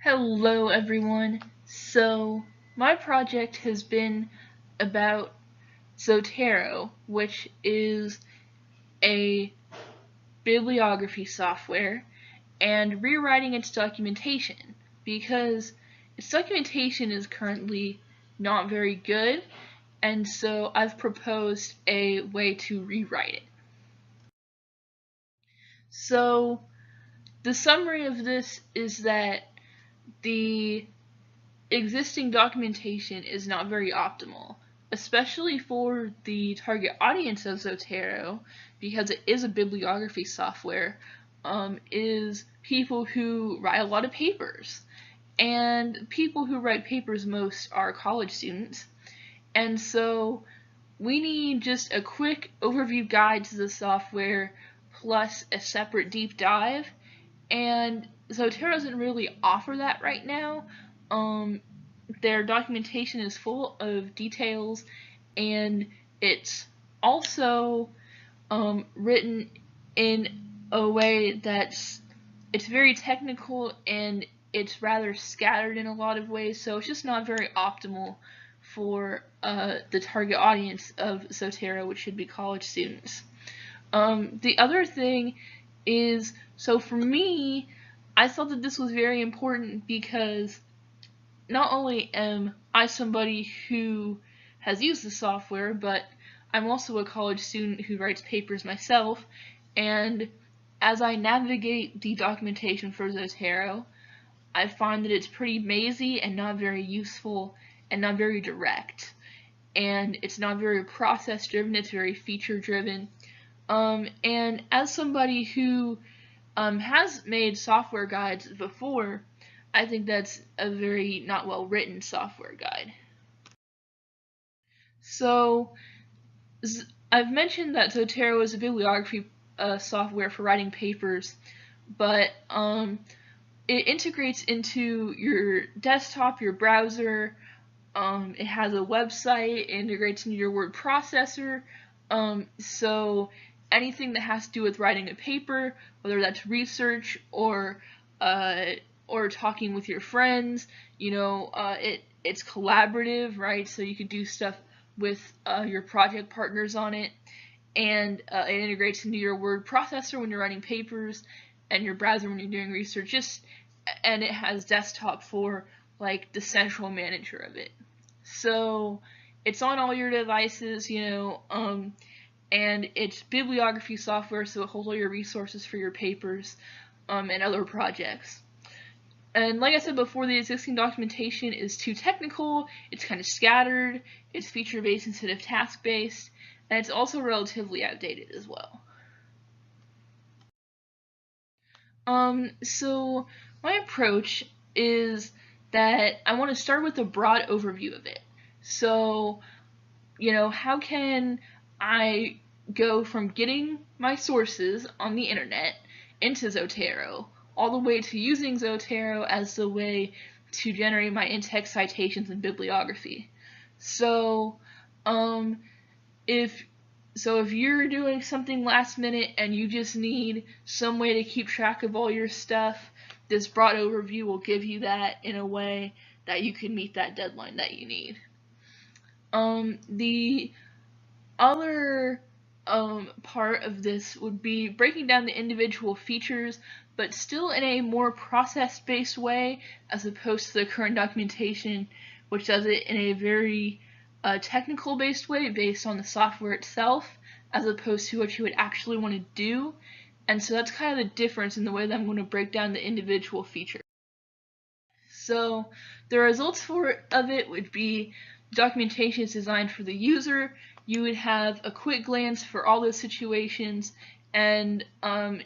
Hello everyone. So, my project has been about Zotero, which is a bibliography software, and rewriting its documentation because its documentation is currently not very good, and so I've proposed a way to rewrite it. So, the summary of this is that the existing documentation is not very optimal, especially for the target audience of Zotero, because it is a bibliography software, is people who write a lot of papers. And people who write papers most are college students. And so we need just a quick overview guide to the software plus a separate deep dive. And Zotero doesn't really offer that right now. Their documentation is full of details, and it's also written in a way it's very technical and it's rather scattered in a lot of ways, so it's just not very optimal for the target audience of Zotero, which should be college students. The other thing is, so for me, I thought that this was very important because not only am I somebody who has used the software, but I'm also a college student who writes papers myself, and as I navigate the documentation for Zotero, I find that it's pretty mazy and not very useful and not very direct. And it's not very process driven, it's very feature driven. And as somebody who has made software guides before, I think that's a very not well written software guide. So, I've mentioned that Zotero is a bibliography software for writing papers, but it integrates into your desktop, your browser. It has a website, it integrates into your word processor. So anything that has to do with writing a paper, whether that's research or talking with your friends, it's collaborative, right? So you could do stuff with your project partners on it, and it integrates into your word processor when you're writing papers, and your browser when you're doing research. And it has desktop for like the central manager of it. So it's on all your devices, and it's bibliography software, so it holds all your resources for your papers and other projects. And like I said before, the existing documentation is too technical, it's kind of scattered, it's feature-based instead of task-based, and it's also relatively outdated as well. So my approach is that I want to start with a broad overview of it. So, how can I go from getting my sources on the internet into Zotero all the way to using Zotero as the way to generate my in-text citations and bibliography. So, if you're doing something last minute and you just need some way to keep track of all your stuff, this broad overview will give you that in a way that you can meet that deadline that you need. The other part of this would be breaking down the individual features, but still in a more process-based way as opposed to the current documentation, which does it in a very technical-based way based on the software itself, as opposed to what you would actually want to do. And so that's kind of the difference in the way that I'm going to break down the individual features. So the results of it would be documentation is designed for the user. You would have a quick glance for all those situations, and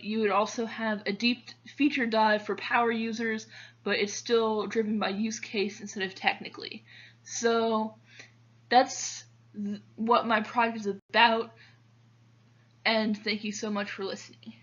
you would also have a deep feature dive for power users, but it's still driven by use case instead of technically. So that's what my project is about, and thank you so much for listening.